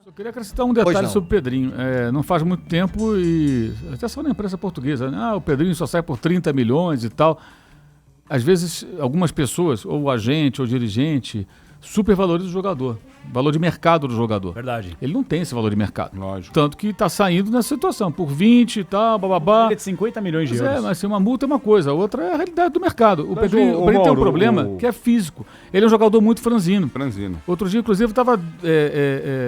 Eu queria acrescentar um detalhe sobre o Pedrinho. Não faz muito tempo, e até só na imprensa portuguesa, né? O Pedrinho só sai por 30 milhões e tal. Às vezes, algumas pessoas, ou o agente, ou o dirigente, supervalorizam o jogador. Valor de mercado do jogador. Verdade. Ele não tem esse valor de mercado. Lógico. Tanto que está saindo nessa situação, por 20 e tal, bababá. Ele é de 50 milhões de euros. Mas uma multa é uma coisa, a outra é a realidade do mercado. O Pedrinho Mauro, tem um problema que é físico. Ele é um jogador muito franzino. Outro dia, inclusive, eu estava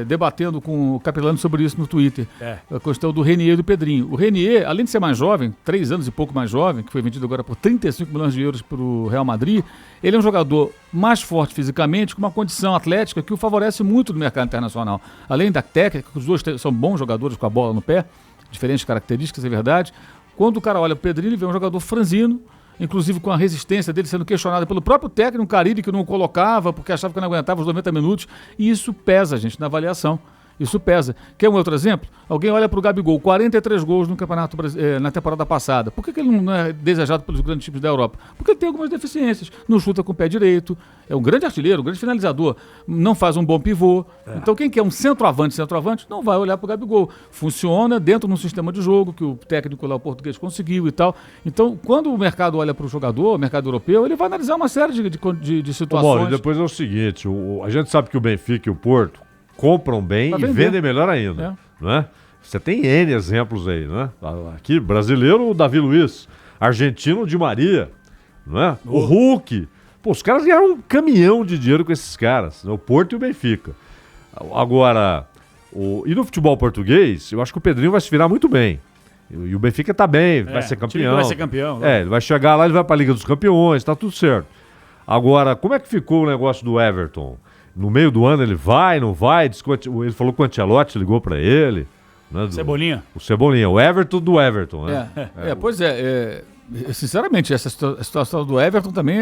debatendo com o Capelano sobre isso no Twitter. A questão do Renier e do Pedrinho. O Renier, além de ser mais jovem, 3 anos e pouco mais jovem, que foi vendido agora por 35 milhões de euros para o Real Madrid, ele é um jogador mais forte fisicamente, com uma condição atlética que o favorece muito no mercado internacional. Além da técnica, os dois são bons jogadores com a bola no pé, diferentes características, é verdade. Quando o cara olha para o Pedrinho, ele vê um jogador franzino, inclusive com a resistência dele sendo questionada pelo próprio técnico, Carille, que não o colocava porque achava que não aguentava os 90 minutos, e isso pesa, gente, na avaliação. Isso pesa. Quer um outro exemplo? Alguém olha para o Gabigol, 43 gols no Campeonato na temporada passada. Por que ele não é desejado pelos grandes times da Europa? Porque ele tem algumas deficiências. Não chuta com o pé direito, é um grande artilheiro, um grande finalizador, não faz um bom pivô. Então quem quer um centroavante, não vai olhar para o Gabigol. Funciona dentro de um sistema de jogo que o técnico lá, o português, conseguiu e tal. Então, quando o mercado olha para o jogador, o mercado europeu, ele vai analisar uma série de situações. Bom, e depois é o seguinte, a gente sabe que o Benfica e o Porto compram bem e vendem melhor ainda, não é? Você tem N exemplos aí, né? Aqui, brasileiro, o Davi Luiz, argentino, o Di Maria, não é? O Hulk. Pô, os caras ganharam um caminhão de dinheiro com esses caras, né? O Porto e o Benfica. Agora, e no futebol português, eu acho que o Pedrinho vai se virar muito bem. E o Benfica tá bem, vai ser campeão. Vai ser campeão. Né? Ele vai chegar lá, ele vai pra Liga dos Campeões, tá tudo certo. Agora, como é que ficou o negócio do Everton? No meio do ano ele vai, não vai? Ele falou que o Ancelotti ligou pra ele. Né, Cebolinha. O Cebolinha, o Everton do Everton. Né? Pois é. Sinceramente, essa situação do Everton também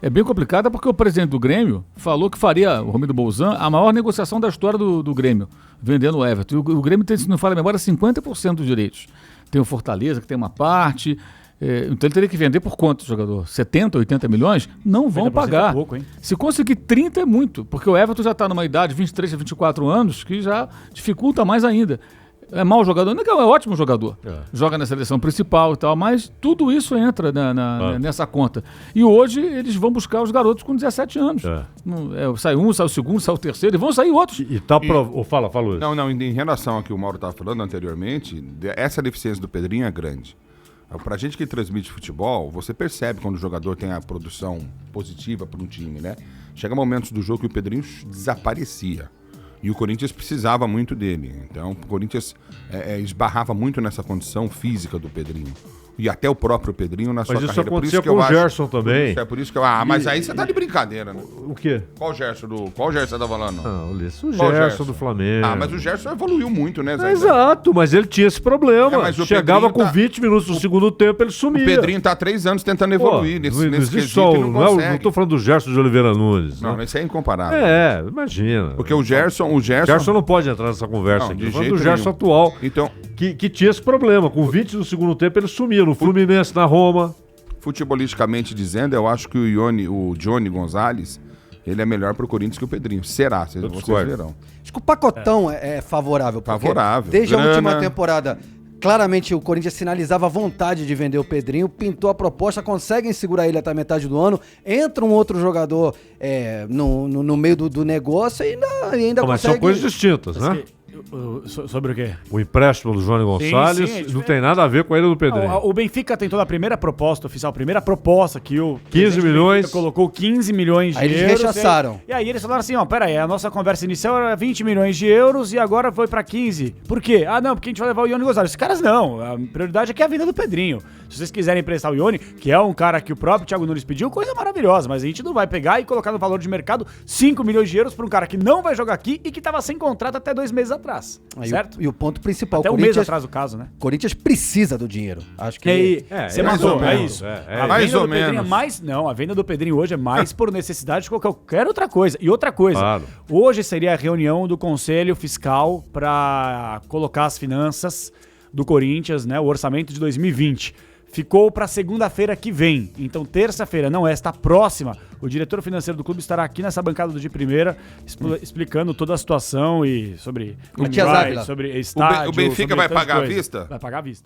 é bem complicada, porque o presidente do Grêmio falou que faria, o Romildo Bolzan, a maior negociação da história do Grêmio, vendendo o Everton. E o Grêmio tem, se não fala a memória, 50% dos direitos. Tem o Fortaleza, que tem uma parte... Então ele teria que vender por quanto, jogador? 70, 80 milhões? Não vão pagar. Pouco, hein? Se conseguir 30 é muito, porque o Everton já está numa idade de 23 a 24 anos que já dificulta mais ainda. É mau jogador? Não, é ótimo jogador. Joga na seleção principal e tal, mas tudo isso entra nessa conta. E hoje eles vão buscar os garotos com 17 anos. Sai um, sai o segundo, sai o terceiro, e vão sair outros. Fala, Luiz. Não, em relação ao que o Mauro estava falando anteriormente, essa deficiência do Pedrinho é grande. Pra gente que transmite futebol, você percebe quando o jogador tem a produção positiva para um time, né? Chega momentos do jogo que o Pedrinho desaparecia. E o Corinthians precisava muito dele. Então, o Corinthians esbarrava muito nessa condição física do Pedrinho. E até o próprio Pedrinho na sua carreira. Mas isso acontecia com o Gerson também. Por isso que mas aí você tá de brincadeira, né? O quê? Qual Gerson você tá falando? Não, o Gerson do Flamengo. Mas o Gerson evoluiu muito, né, Zé? Exato, mas ele tinha esse problema. Chegava com 20 minutos no segundo tempo, ele sumia. O Pedrinho tá há 3 anos tentando evoluir nesse quesito e não consegue. Não tô falando do Gerson de Oliveira Nunes. Não, esse é incomparável. Imagina. Porque o Gerson não pode entrar nessa conversa aqui. De falando jeito do Gerson nenhum. atual, então, que tinha esse problema. Com 20 no segundo tempo, ele sumia. No Fluminense, na Roma. Futebolisticamente dizendo, eu acho que o Johnny Gonzalez, ele é melhor pro Corinthians que o Pedrinho. Será? Vocês verão. Acho que o pacotão é favorável. Favorável. Desde a última temporada, claramente o Corinthians sinalizava vontade de vender o Pedrinho, pintou a proposta, conseguem segurar ele até a metade do ano, entra um outro jogador no meio do negócio e ainda Mas consegue... são coisas distintas, né? Sobre o quê? O empréstimo do Johnny Gonçalves não tem nada a ver com a ida do Pedrinho. O Benfica tentou a primeira proposta oficial, a primeira proposta que o 15 milhões colocou 15 milhões de euros. Aí eles rechaçaram. E aí eles falaram assim, peraí, a nossa conversa inicial era 20 milhões de euros e agora foi pra 15. Por quê? Não, porque a gente vai levar o Johnny Gonçalves. Os caras não, a prioridade aqui é a venda do Pedrinho. Se vocês quiserem emprestar o Johnny, que é um cara que o próprio Thiago Nunes pediu, coisa maravilhosa, mas a gente não vai pegar e colocar no valor de mercado 5 milhões de euros pra um cara que não vai jogar aqui e que tava sem contrato até 2 meses atrás. Certo? E o ponto principal, até um mês atrás do caso, né? Corinthians precisa do dinheiro. Acho que você mandou, é isso. Mais ou menos. A venda do Pedrinho hoje é mais por necessidade de qualquer outra coisa. E outra coisa, hoje seria a reunião do Conselho Fiscal para colocar as finanças do Corinthians, né, o orçamento de 2020. ficou para segunda-feira que vem. Então, terça-feira, não esta próxima, o diretor financeiro do clube estará aqui nessa bancada do De Primeira, explicando toda a situação e sobre sobre estádio. O Benfica vai pagar à vista? Vai pagar à vista.